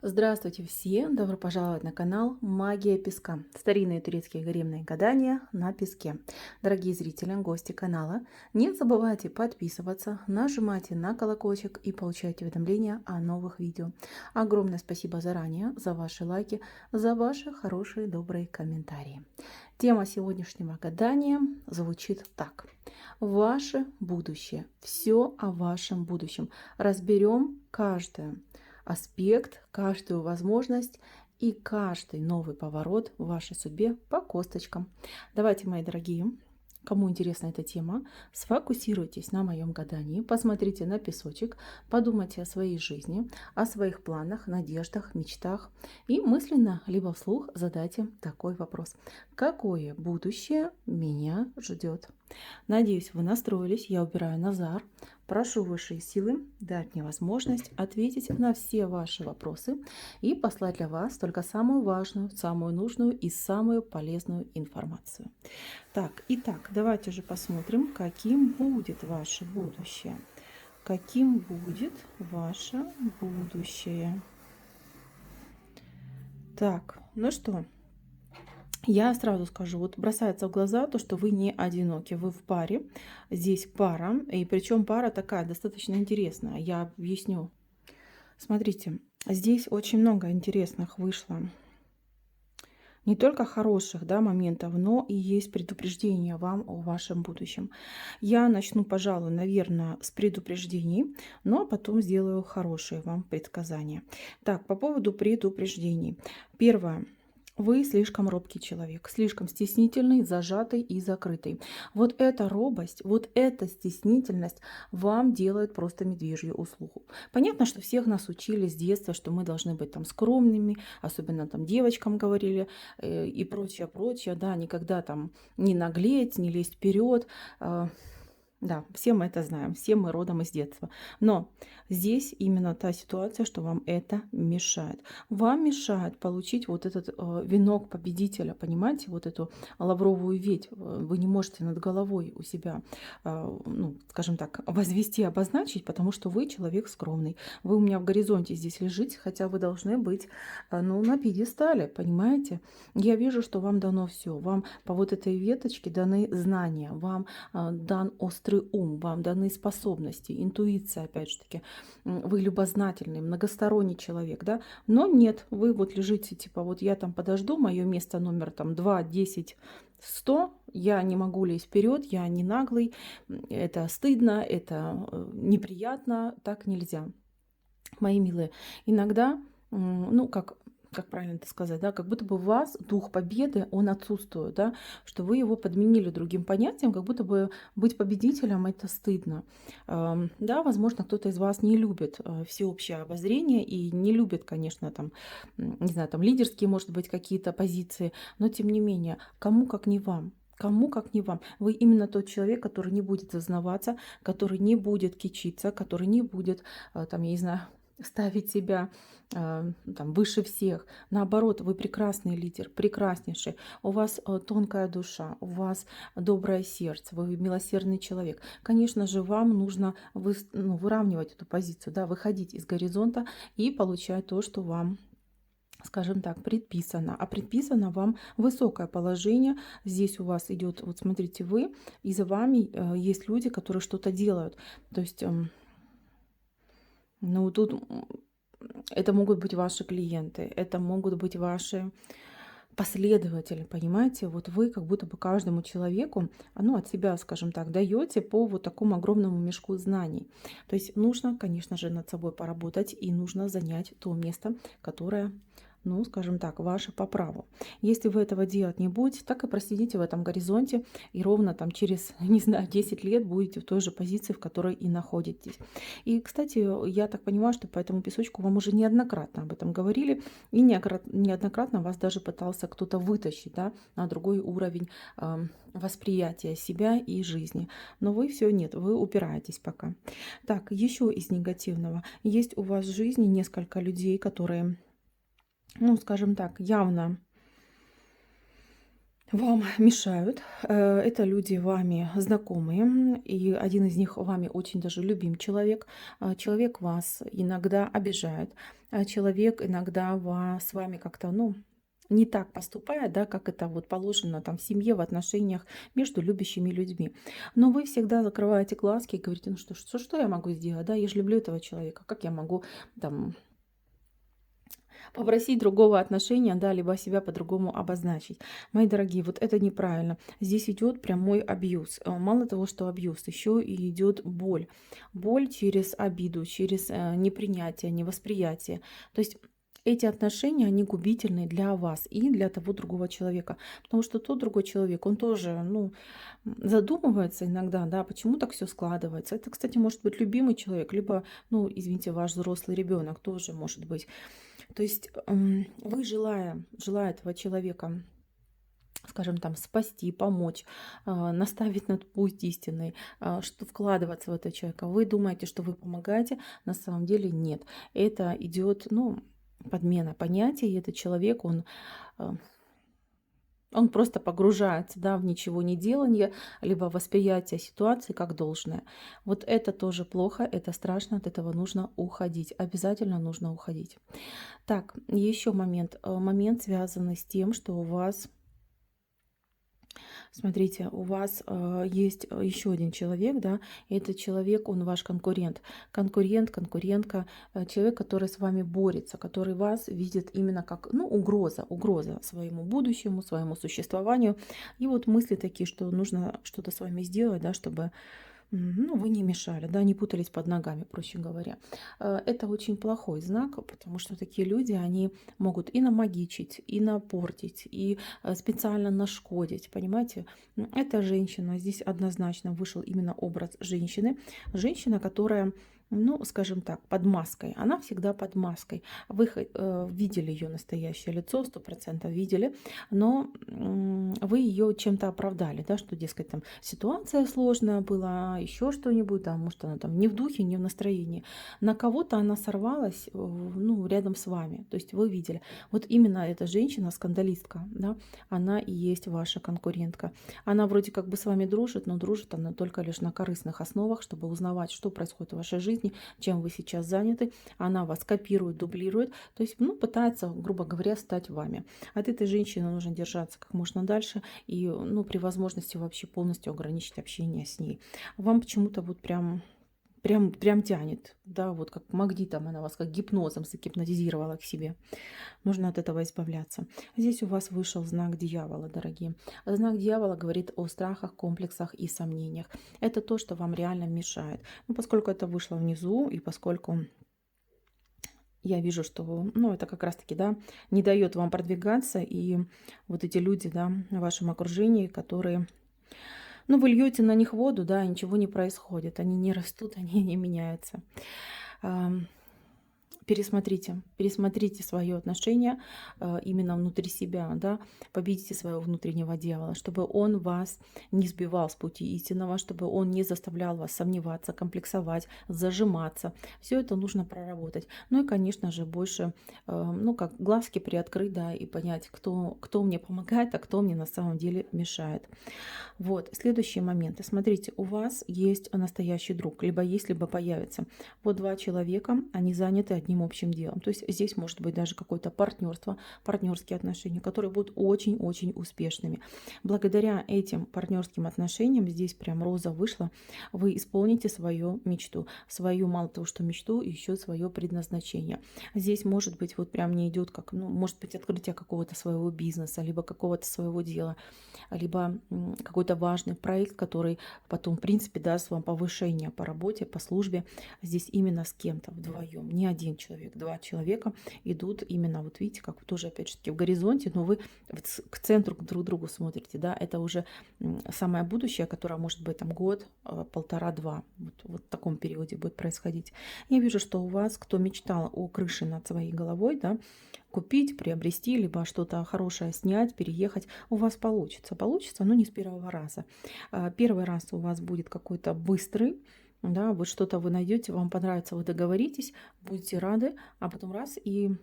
Здравствуйте все! Добро пожаловать на канал Магия Песка. Старинные турецкие гаремные гадания на песке. Дорогие зрители, гости канала, не забывайте подписываться, нажимайте на колокольчик и получайте уведомления о новых видео. Огромное спасибо заранее за ваши лайки, за ваши хорошие добрые комментарии. Тема сегодняшнего гадания звучит так. Ваше будущее. Все о вашем будущем. Разберем каждое аспект, каждую возможность и каждый новый поворот в вашей судьбе по косточкам. Давайте, мои дорогие, кому интересна эта тема, сфокусируйтесь на моем гадании, посмотрите на песочек, подумайте о своей жизни, о своих планах, надеждах, мечтах и мысленно, либо вслух задайте такой вопрос. Какое будущее меня ждет? Надеюсь, вы настроились. Я убираю Назар. Прошу высшие силы дать мне возможность ответить на все ваши вопросы и послать для вас только самую важную, самую нужную и самую полезную информацию. Так, итак, давайте же посмотрим, каким будет ваше будущее. Каким будет ваше будущее? Так, ну что, я сразу скажу, вот бросается в глаза то, что вы не одиноки, вы в паре. Здесь пара, и причем пара такая достаточно интересная. Я объясню. Смотрите, здесь очень много интересных вышло. Не только хороших, да, моментов, но и есть предупреждение вам о вашем будущем. Я начну, пожалуй, наверное, с предупреждений, но потом сделаю хорошие вам предсказания. Так, по поводу предупреждений. Первое. Вы слишком робкий человек, слишком стеснительный, зажатый и закрытый. Вот эта робость, вот эта стеснительность вам делает просто медвежью услугу. Понятно, что всех нас учили с детства, что мы должны быть там скромными, особенно там девочкам говорили и прочее, прочее, да, никогда там не наглеть, не лезть вперед. Да, все мы это знаем, все мы родом из детства. Но здесь именно та ситуация, что вам это мешает. Вам мешает получить вот этот венок победителя, понимаете, вот эту лавровую ветвь. Вы не можете над головой у себя, ну, скажем так, возвести, обозначить, потому что вы человек скромный. Вы у меня в горизонте здесь лежите, хотя вы должны быть, ну, на пьедестале, понимаете. Я вижу, что вам дано все. Вам по вот этой веточке даны знания, вам дан острый ум, вам даны способности, интуиция, опять же таки. Вы любознательный, многосторонний человек, да? Но нет, вы вот лежите, типа, вот я там подожду, мое место номер там 2, 10, 100, я не могу лезть вперед, я не наглый, это стыдно, это неприятно, так нельзя. Мои милые, иногда, ну, как правильно это сказать, да, как будто бы у вас дух победы, он отсутствует, да, что вы его подменили другим понятием, как будто бы быть победителем это стыдно. Да, возможно, кто-то из вас не любит всеобщее обозрение и не любит, конечно, там, не знаю, там лидерские, может быть, какие-то позиции, но тем не менее, кому как не вам. Кому как не вам. Вы именно тот человек, который не будет зазнаваться, который не будет кичиться, который не будет, там, я не знаю, ставить себя там, выше всех. Наоборот, вы прекрасный лидер, прекраснейший. У вас тонкая душа, у вас доброе сердце, вы милосердный человек. Конечно же, вам нужно выравнивать эту позицию, да, выходить из горизонта и получать то, что вам, скажем так, предписано. А предписано вам высокое положение. Здесь у вас идет, вот смотрите, вы, и за вами есть люди, которые что-то делают. То есть, ну, тут это могут быть ваши клиенты, это могут быть ваши последователи, понимаете? Вот вы как будто бы каждому человеку, ну, от себя, скажем так, даете по вот такому огромному мешку знаний. То есть нужно, конечно же, над собой поработать и нужно занять то место, которое, ну, скажем так, ваше по праву. Если вы этого делать не будете, так и просидите в этом горизонте, и ровно там через, не знаю, 10 лет будете в той же позиции, в которой и находитесь. И, кстати, я так понимаю, что по этому песочку вам уже неоднократно об этом говорили, и неоднократно вас даже пытался кто-то вытащить, да, на другой уровень восприятия себя и жизни. Но вы все нет, вы упираетесь пока. Так, еще из негативного. Есть у вас в жизни несколько людей, которые, ну, скажем так, явно вам мешают. Это люди вами знакомые, и один из них вами очень даже любим человек. Человек вас иногда обижает, человек иногда с вами как-то, ну, не так поступает, да, как это вот положено там в семье, в отношениях между любящими людьми. Но вы всегда закрываете глазки и говорите, ну что я могу сделать, да, я же люблю этого человека, как я могу там попросить другого отношения, да, либо себя по-другому обозначить. Мои дорогие, вот это неправильно. Здесь идет прямой абьюз. Мало того, что абьюз, еще и идет боль. Боль через обиду, через непринятие, невосприятие. То есть эти отношения, они губительны для вас и для того другого человека. Потому что тот другой человек, он тоже, ну, задумывается иногда, да, почему так все складывается. Это, кстати, может быть любимый человек, либо, ну, извините, ваш взрослый ребенок тоже может быть. То есть вы, желая этого человека, скажем там, спасти, помочь, наставить на путь истинный, что вкладываться в этого человека, вы думаете, что вы помогаете, на самом деле нет. Это идет, ну, подмена понятий, и этот человек, а, он просто погружается, да, в ничего не делание, либо восприятие ситуации как должное. Вот это тоже плохо, это страшно, от этого нужно уходить. Обязательно нужно уходить. Так, еще момент. Момент, связанный с тем, что у вас, смотрите, у вас есть еще один человек, да, и этот человек, он ваш конкурент. Конкурент, конкурентка, человек, который с вами борется, который вас видит именно как, ну, угроза своему будущему, своему существованию. И вот мысли такие, что нужно что-то с вами сделать, да, чтобы ну, вы не мешали, да, не путались под ногами, проще говоря. Это очень плохой знак, потому что такие люди, они могут и намагичить, и напортить, и специально нашкодить, понимаете? Это женщина, здесь однозначно вышел именно образ женщины. Женщина, которая, ну, скажем так, под маской. Она всегда под маской. Вы видели ее настоящее лицо, 100% видели, но вы ее чем-то оправдали, да, что, дескать, там ситуация сложная была, еще что-нибудь, да, может, она там не в духе, не в настроении. На кого-то она сорвалась, ну, рядом с вами, то есть вы видели. Вот именно эта женщина, скандалистка, да, она и есть ваша конкурентка. Она вроде как бы с вами дружит, но дружит она только лишь на корыстных основах, чтобы узнавать, что происходит в вашей жизни, чем вы сейчас заняты. Она вас копирует, дублирует, то есть, ну, пытается, грубо говоря, стать вами. От этой женщины нужно держаться как можно дальше и, ну, при возможности вообще полностью ограничить общение с ней. Вам почему-то вот прям тянет, да, вот как магнитом она вас, как гипнозом загипнотизировала к себе. Нужно от этого избавляться. Здесь у вас вышел знак дьявола, дорогие. Знак дьявола говорит о страхах, комплексах и сомнениях. Это то, что вам реально мешает. Ну, поскольку это вышло внизу, и поскольку я вижу, что, ну, это как раз-таки, да, не дает вам продвигаться, и вот эти люди, да, в вашем окружении, которые, ну, вы льете на них воду, да, и ничего не происходит, они не растут, они не меняются. Пересмотрите свое отношение именно внутри себя, да, победите своего внутреннего дьявола, чтобы он вас не сбивал с пути истинного, чтобы он не заставлял вас сомневаться, комплексовать, зажиматься. Все это нужно проработать. Ну и, конечно же, больше, ну, как глазки приоткрыть, да, и понять, кто мне помогает, а кто мне на самом деле мешает. Вот, следующие моменты. Смотрите, у вас есть настоящий друг, либо есть, либо появится. Вот два человека, они заняты одним общим делом. То есть здесь может быть даже какое-то партнерство, партнерские отношения, которые будут очень-очень успешными. Благодаря этим партнерским отношениям, здесь прям роза вышла, вы исполните свою мечту. Свою, мало того, что мечту, еще свое предназначение. Здесь может быть вот прям не идет как, ну, может быть открытие какого-то своего бизнеса, либо какого-то своего дела, либо какой-то важный проект, который потом, в принципе, даст вам повышение по работе, по службе. Здесь именно с кем-то вдвоем, не один человек, два человека идут именно, вот видите, как тоже, опять же таки, в горизонте, но вы к центру друг к другу смотрите, да, это уже самое будущее, которое может быть там год, полтора-два, вот в таком периоде будет происходить. Я вижу, что у вас, кто мечтал о крыше над своей головой, да, купить, приобрести, либо что-то хорошее снять, переехать, у вас получится. Получится, но не с первого раза. Первый раз у вас будет какой-то быстрый, да, вот что-то вы найдете, вам понравится, вы договоритесь, будете рады, а потом раз и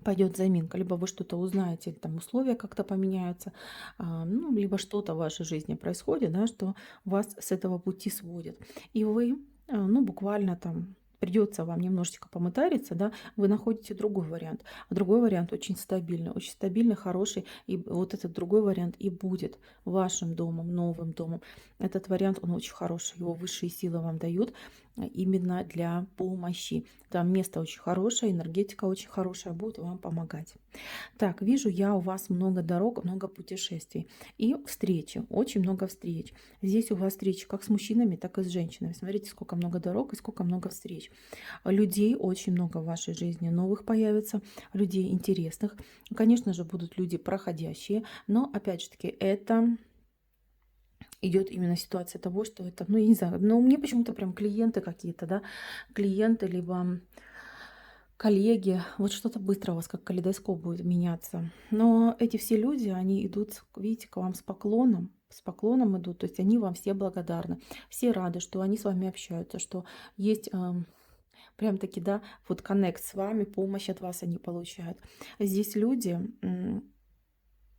пойдет заминка, либо вы что-то узнаете, или там условия как-то поменяются, ну, либо что-то в вашей жизни происходит, да, что вас с этого пути сводит. И вы, ну, буквально там придется вам немножечко помытариться, да, вы находите другой вариант. А другой вариант очень стабильный, хороший, и вот этот другой вариант и будет вашим домом, новым домом. Этот вариант, он очень хороший, его высшие силы вам дают именно для помощи. Там место очень хорошее, энергетика очень хорошая, будет вам помогать. Так, вижу я у вас много дорог, много путешествий и встречи, очень много встреч. Здесь у вас встречи как с мужчинами, так и с женщинами. Смотрите, сколько много дорог и сколько много встреч. Людей очень много в вашей жизни, новых появится, людей интересных. Конечно же, будут люди проходящие, но опять же таки это идет именно ситуация того, что это, ну, я не знаю, но мне почему-то прям клиенты какие-то, да, клиенты, либо коллеги, вот что-то быстро у вас как калейдоскоп будет меняться. Но эти все люди, они идут, видите, к вам с поклоном идут, то есть они вам все благодарны, все рады, что они с вами общаются, что есть прям таки, да, вот коннект с вами, помощь от вас они получают. Здесь люди,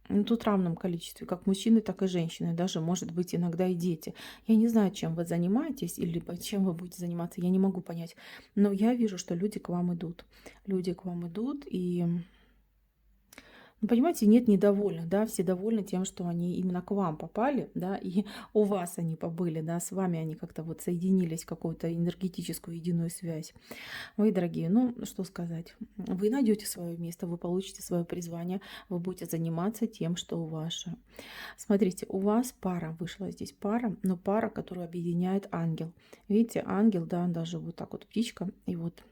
ну, тут в равном количестве, как мужчины, так и женщины, даже, может быть, иногда и дети. Я не знаю, чем вы занимаетесь или чем вы будете заниматься, я не могу понять. Но я вижу, что люди к вам идут. Люди к вам идут, и ну, понимаете, нет недовольных, да, все довольны тем, что они именно к вам попали, да, и у вас они побыли, да, с вами они как-то вот соединились в какую-то энергетическую единую связь. Мои дорогие, ну, что сказать, вы найдете свое место, вы получите свое призвание, вы будете заниматься тем, что ваше. Смотрите, у вас пара, вышла здесь пара, но пара, которую объединяет ангел. Видите, ангел, да, даже вот так вот птичка, и вот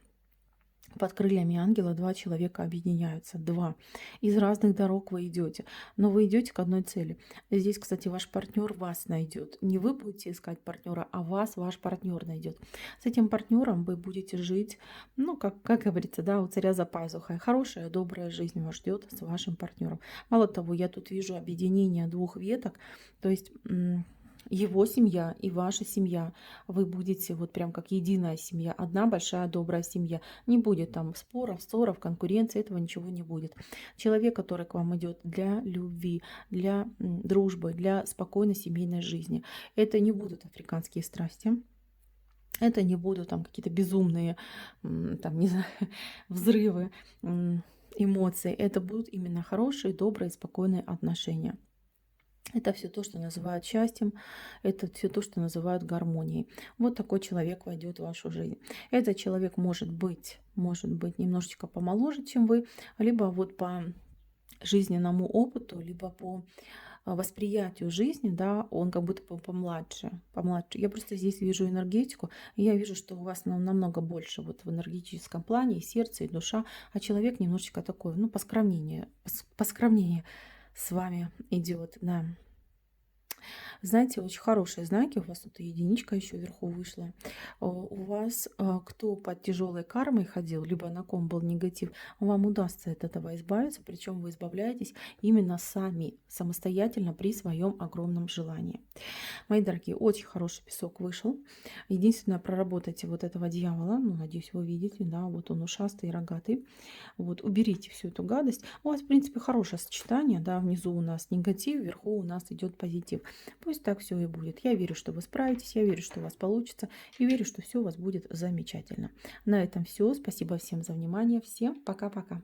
под крыльями ангела два человека объединяются, два. Из разных дорог вы идете, но вы идете к одной цели. Здесь, кстати, ваш партнер вас найдет. Не вы будете искать партнера, а вас ваш партнер найдет. С этим партнером вы будете жить, ну, как говорится, да, у царя за пазухой. Хорошая, добрая жизнь вас ждет с вашим партнером. Мало того, я тут вижу объединение двух веток, то есть его семья и ваша семья. Вы будете вот прям как единая семья, одна большая добрая семья. Не будет там споров, ссоров, конкуренции, этого ничего не будет. Человек, который к вам идет для любви, для дружбы, для спокойной семейной жизни. Это не будут африканские страсти. Это не будут там какие-то безумные, там, не знаю, взрывы эмоций. Это будут именно хорошие, добрые, спокойные отношения. Это все то, что называют счастьем, это все то, что называют гармонией. Вот такой человек войдет в вашу жизнь. Этот человек может быть немножечко помоложе, чем вы, либо вот по жизненному опыту, либо по восприятию жизни, да, он как будто бы помладше. Я просто здесь вижу энергетику, и я вижу, что у вас намного больше вот в энергетическом плане и сердце, и душа, а человек немножечко такой, ну, поскромнее с вами идет, да. Знаете, очень хорошие знаки. У вас тут и единичка еще вверху вышла. У вас, кто под тяжелой кармой ходил, либо на ком был негатив, вам удастся от этого избавиться. Причем вы избавляетесь именно сами, самостоятельно при своем огромном желании. Мои дорогие, очень хороший песок вышел. Единственное, проработайте вот этого дьявола. Ну, надеюсь, вы видите, да, вот он ушастый, рогатый. Вот, уберите всю эту гадость. У вас, в принципе, хорошее сочетание, да, внизу у нас негатив, вверху у нас идет позитив. Пусть так все и будет. Я верю, что вы справитесь, я верю, что у вас получится, и верю, что все у вас будет замечательно. На этом все. Спасибо всем за внимание. Всем пока-пока.